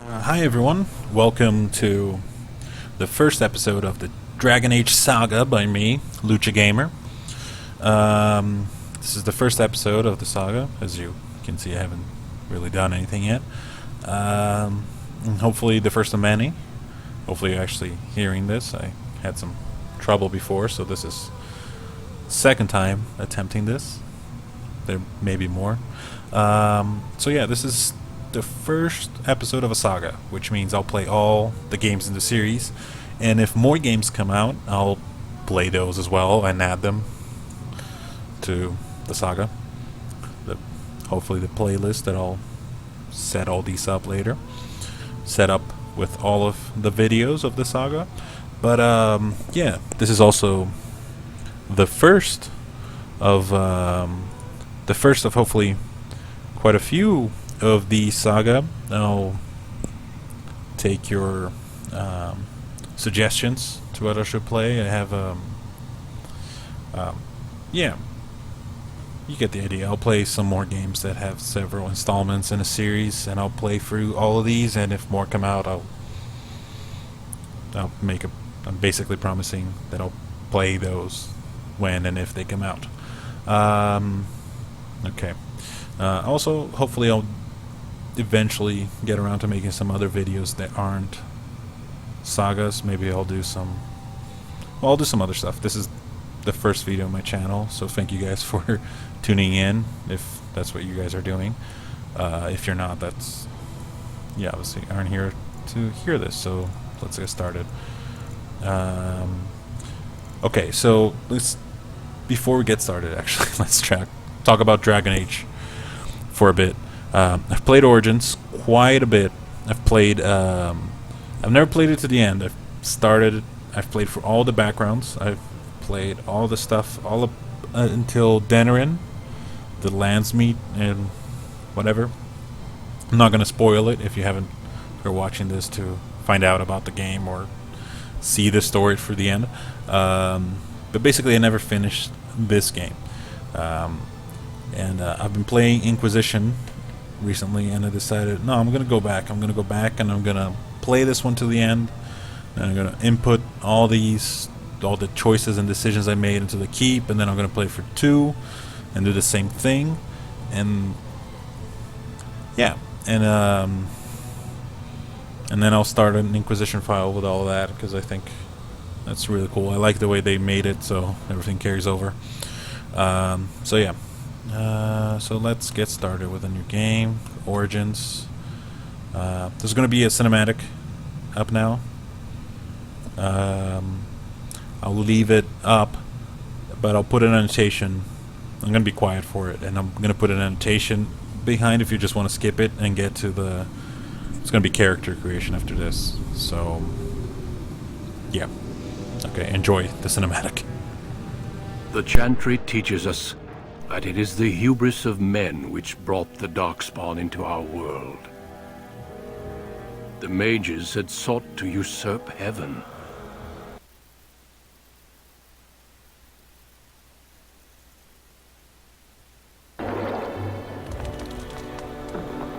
Hi everyone, welcome to the first episode of the Dragon Age Saga by me, Lucha Gamer. This is the first episode of the saga. As you can see, I haven't really done anything yet. Hopefully the first of many. Hopefully you're actually hearing this. I had some trouble before, so this is second time attempting this. There may be more. So yeah, this is the first episode of a saga, which means I'll play all the games in the series, and if more games come out, I'll play those as well and add them to the saga. Hopefully the playlist that I'll set all these up later, set up with all of the videos of the saga. But yeah, this is also the first of hopefully quite a few of the saga. I'll take your suggestions to what I should play. I have yeah, you get the idea. I'll play some more games that have several installments in a series, and I'll play through all of these, and if more come out, I'll make a... I'm basically promising that I'll play those when and if they come out. Okay. Also, hopefully I'll eventually get around to making some other videos that aren't sagas. Maybe I'll do some... Well, I'll do some other stuff. This is the first video on my channel, so thank you guys for tuning in, if that's what you guys are doing. If you're not, that's... Yeah, obviously aren't here to hear this, so let's get started. Okay, so before we get started, actually, let's talk about Dragon Age for a bit. I've played Origins quite a bit. I've never played it to the end. I've played for all the backgrounds. I've played all the stuff, all up until Denerin, the Landsmeet, and whatever. I'm not going to spoil it if you are watching this to find out about the game or see the story for the end. But basically, I never finished this game. And I've been playing Inquisition recently, and I decided, no, I'm going to go back. I'm going to go back, and I'm going to play this one to the end. And I'm going to input all the choices and decisions I made into the keep, and then I'm going to play for 2 and do the same thing. And yeah, and then I'll start an Inquisition file with all of that, because I think that's really cool. I like the way they made it, so everything carries over. So yeah. So let's get started with a new game, Origins. There's going to be a cinematic up now. I'll leave it up, but I'll put an annotation. I'm going to be quiet for it, and I'm going to put an annotation behind if you just want to skip it and get to the... It's going to be character creation after this. So, yeah. Okay, enjoy the cinematic. The Chantry teaches us that it is the hubris of men which brought the Darkspawn into our world. The mages had sought to usurp heaven.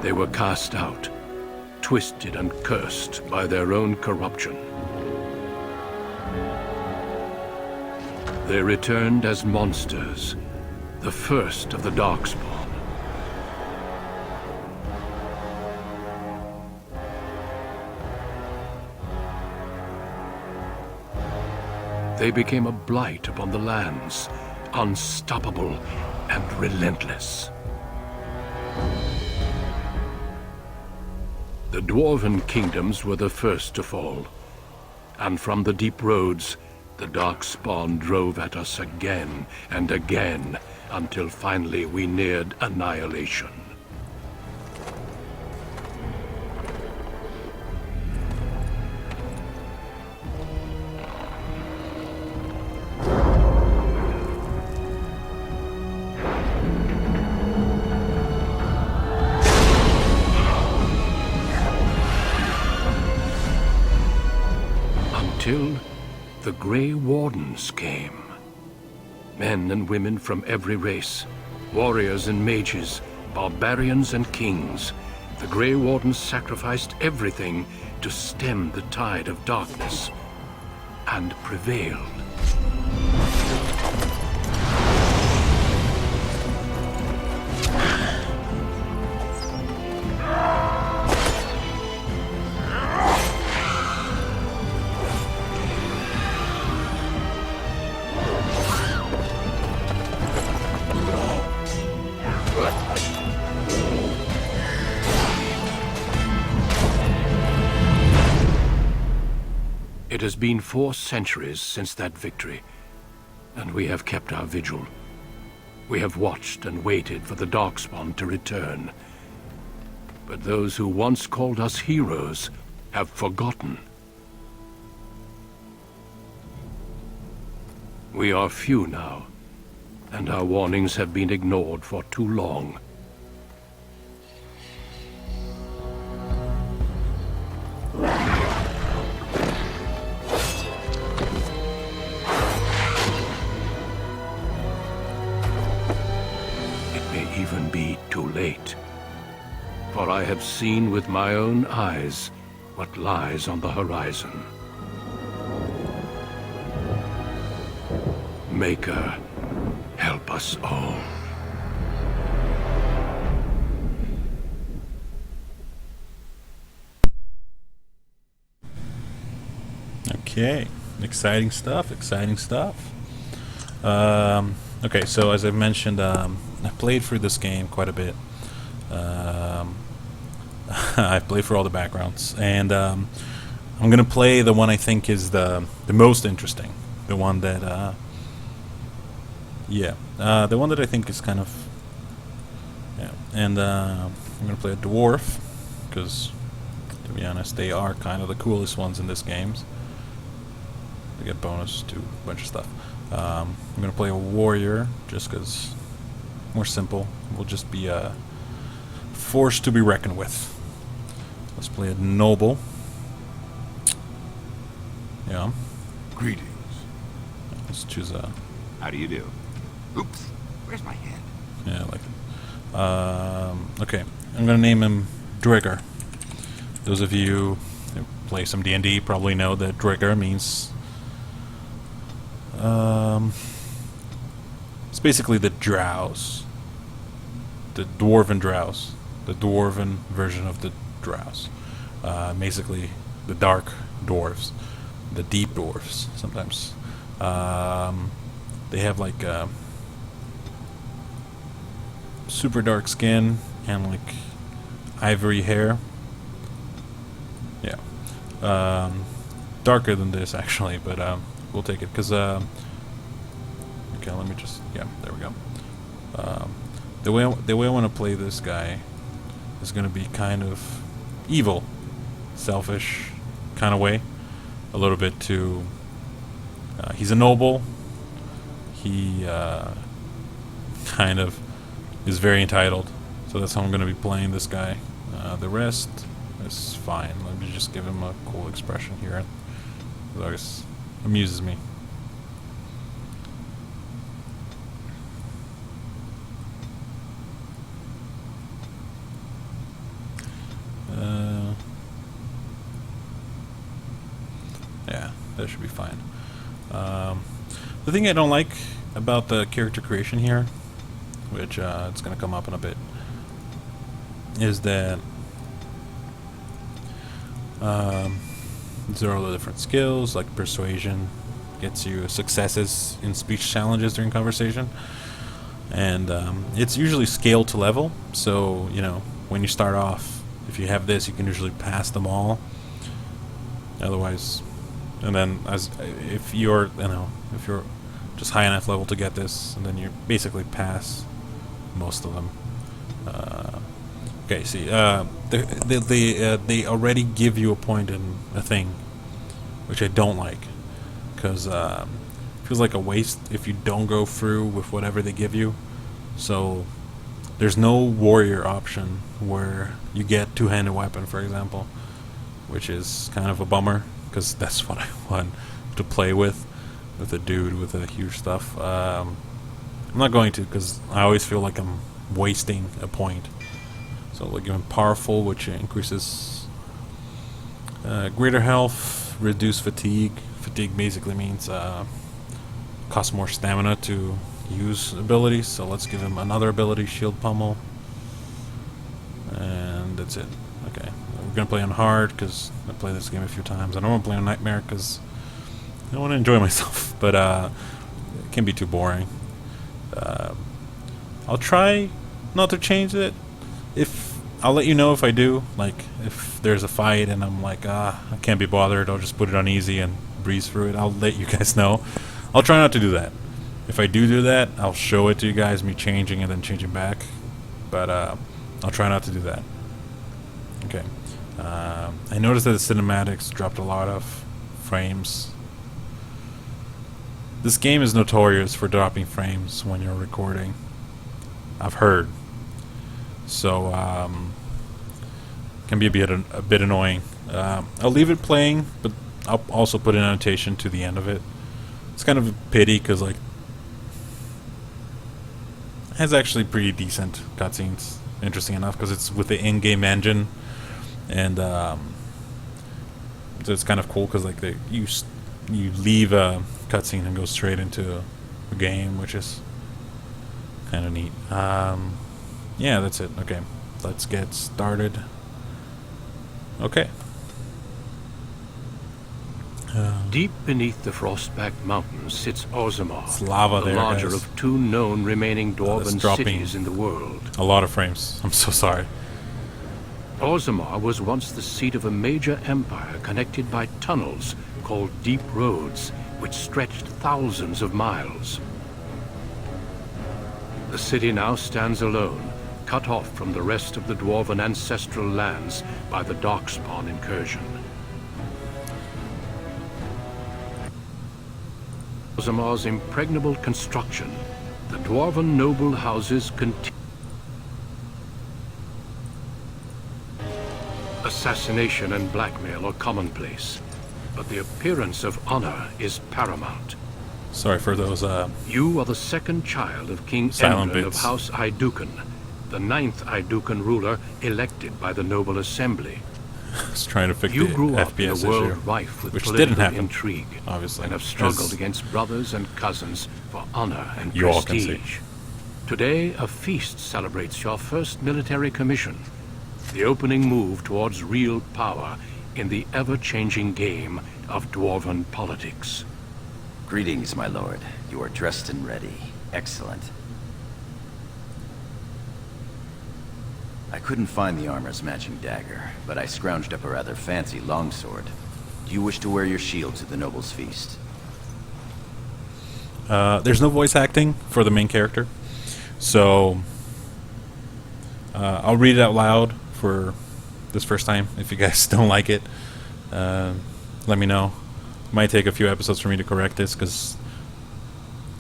They were cast out, twisted and cursed by their own corruption. They returned as monsters, the first of the Darkspawn. They became a blight upon the lands, unstoppable and relentless. The Dwarven kingdoms were the first to fall, and from the deep roads, the Darkspawn drove at us again and again, until finally we neared annihilation. Until the Grey Wardens came. Men and women from every race, warriors and mages, barbarians and kings, The Grey Wardens sacrificed everything to stem the tide of darkness, and prevailed. It has been 4 centuries since that victory, and we have kept our vigil. We have watched and waited for the Darkspawn to return. But those who once called us heroes have forgotten. We are few now, and our warnings have been ignored for too long. Even be too late. For I have seen with my own eyes what lies on the horizon. Maker, help us all. Okay, exciting stuff, exciting stuff. Okay, so as I mentioned, I played through this game quite a bit. I've played through all the backgrounds, and I'm gonna play the one I think is the most interesting, the one that the one that I think is kind of and I'm gonna play a dwarf because, to be honest, they are kind of the coolest ones in this game. They get bonus to a bunch of stuff. I'm gonna play a warrior just because more simple. We'll just be a force to be reckoned with. Let's play a noble. Yeah. Greetings. Let's choose a. How do you do? Oops. Where's my hand? Yeah, I like it. Okay, I'm gonna name him Druegar. Those of you who play some D&D probably know that Druegar means. It's basically the drows. The dwarven drows. The dwarven version of the drows. Basically, the dark dwarves. The deep dwarves, sometimes. They have like super dark skin and like ivory hair. Yeah. Darker than this, actually, but we'll take it because okay, let me just there we go. The way I want to play this guy is going to be kind of evil, selfish kind of way, a little bit to he's a noble. He kind of is very entitled, so that's how I'm going to be playing this guy. The rest is fine. Let me just give him a cool expression here. It amuses me. Yeah, that should be fine. The thing I don't like about the character creation here, which it's going to come up in a bit, is that there are all the different skills, like persuasion gets you successes in speech challenges during conversation, and it's usually scaled to level, so when you start off, if you have this, you can usually pass them all. Otherwise, and then if you're just high enough level to get this, and then you basically pass most of them. Okay, see, they already give you a point in a thing, which I don't like, because it feels like a waste if you don't go through with whatever they give you. So there's no warrior option where you get two-handed weapon, for example, which is kind of a bummer, because that's what I want to play with a dude with a huge stuff. I'm not going to, because I always feel like I'm wasting a point. So So we'll give him powerful, which increases greater health, reduce fatigue. Fatigue basically means costs more stamina to use abilities. So let's give him another ability, Shield Pummel. And that's it. Okay. We're going to play on hard because I played this game a few times. I don't want to play on Nightmare because I want to enjoy myself. But it can be too boring. I'll try not to change it. I'll let you know if I do. Like, if there's a fight and I'm like, I can't be bothered, I'll just put it on easy and breeze through it. I'll let you guys know. I'll try not to do that. If I do that, I'll show it to you guys, me changing and then changing back. But I'll try not to do that. Okay. I noticed that the cinematics dropped a lot of frames. This game is notorious for dropping frames when you're recording. I've heard. So, can be a bit annoying. I'll leave it playing, but I'll also put an annotation to the end of it. It's kind of a pity because, like, it has actually pretty decent cutscenes. Interesting enough, because it's with the in-game engine, and so it's kind of cool because, like, you leave a cutscene and go straight into a game, which is kind of neat. Yeah, that's it. Okay, let's get started. Okay. Deep beneath the Frostback Mountains sits Orzammar, It's lava the there, larger guys. of two known remaining It's Dwarven dropping cities in the world. a lot of frames. I'm so sorry. Orzammar was once the seat of a major empire connected by tunnels called deep roads, which stretched thousands of miles. The city now stands alone, cut off from the rest of the Dwarven ancestral lands by the Darkspawn incursion. Orzammar's impregnable construction, the Dwarven Noble houses continue. Assassination and blackmail are commonplace, but the appearance of honor is paramount. Sorry for those. You are the second child of King Silent Emlyn of bits. House Aeducan, the 9th Aeducan ruler elected by the Noble Assembly. I was trying to fix You the grew up in FPS a world issue, rife with which political didn't happen, intrigue, obviously, and have struggled as against brothers and cousins for honor and you all can see. prestige. Today, a feast celebrates your first military commission, the opening move towards real power in the ever-changing game of Dwarven politics. Greetings, my lord. You are dressed and ready. Excellent. I couldn't find the armor's matching dagger, but I scrounged up a rather fancy longsword. Do you wish to wear your shield to the noble's feast? There's no voice acting for the main character, so I'll read it out loud for this first time. If you guys don't like it, let me know. Might take a few episodes for me to correct this because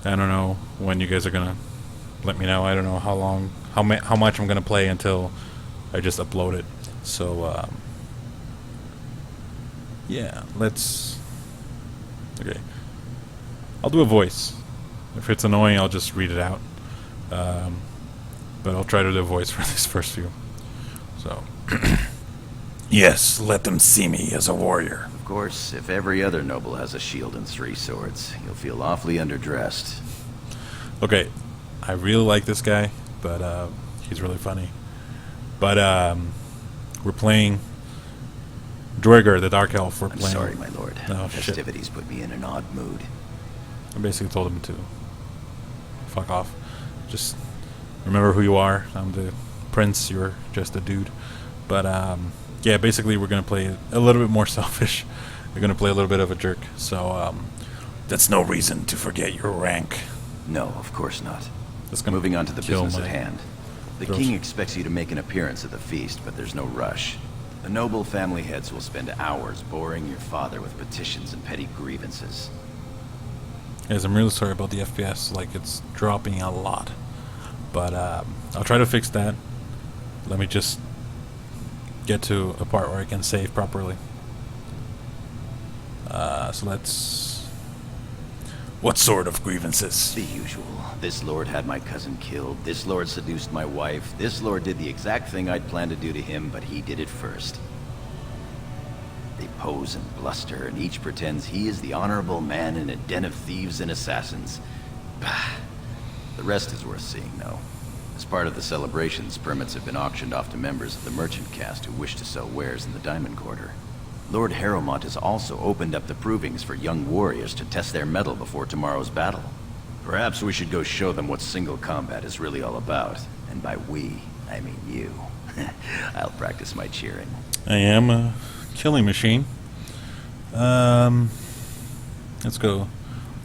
I don't know when you guys are gonna let me know. I don't know how much I'm gonna play until I just upload it. So yeah, okay. I'll do a voice. If it's annoying, I'll just read it out. But I'll try to do a voice for this first few. So yes, let them see me as a warrior. Of course, if every other noble has a shield and 3 swords, you'll feel awfully underdressed. Okay, I really like this guy, but he's really funny. But we're playing Druegar, the Dark Elf. I'm sorry, my lord. Oh, shit. Festivities put me in an odd mood. I basically told him to fuck off. Just remember who you are. I'm the prince. You're just a dude. But yeah, basically we're gonna play a little bit more selfish. We're gonna play a little bit of a jerk. So that's no reason to forget your rank. No, of course not. That's gonna Moving on to the kill business my at hand. The throat. king expects you to make an appearance at the feast, but there's no rush. The noble family heads will spend hours boring your father with petitions and petty grievances. Guys, I'm really sorry about the FPS. Like, it's dropping a lot. But I'll try to fix that. Let me just get to a part where I can save properly. So let's What sort of grievances? The usual. This lord had my cousin killed. This lord seduced my wife. This lord did the exact thing I'd planned to do to him, but he did it first. They pose and bluster, and each pretends he is the honorable man in a den of thieves and assassins. Bah. The rest is worth seeing, though. As part of the celebrations, permits have been auctioned off to members of the merchant caste who wish to sell wares in the Diamond Quarter. Lord Harrowmont has also opened up the provings for young warriors to test their mettle before tomorrow's battle. Perhaps we should go show them what single combat is really all about. And by we, I mean you. I'll practice my cheering. I am a killing machine. Let's go.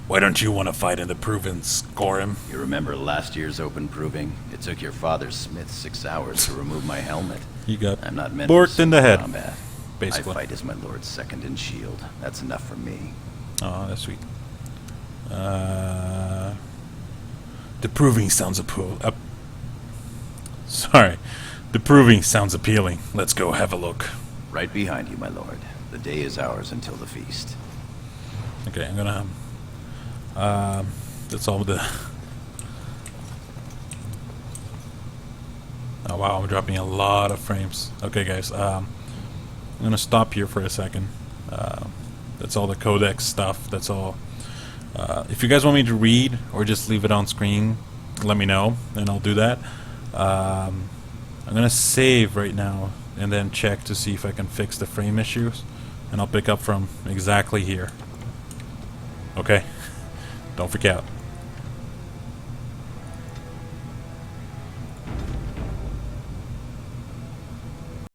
Why don't you want to fight in the proving, Scorim? You remember last year's open proving? It took your father's smith 6 hours to remove my helmet. You got I'm not meant borked for in the head, combat. basically. I fight as my lord's second in shield. That's enough for me. Oh, that's sweet. The proving sounds sorry. The proving sounds appealing. Let's go have a look. Right behind you, my lord. The day is ours until the feast. Okay, I'm gonna that's all the oh wow, I'm dropping a lot of frames. Okay guys, I'm gonna stop here for a second. That's all the codex stuff. That's all. If you guys want me to read or just leave it on screen, let me know and I'll do that. I'm gonna save right now and then check to see if I can fix the frame issues, and I'll pick up from exactly here. Okay, don't freak out.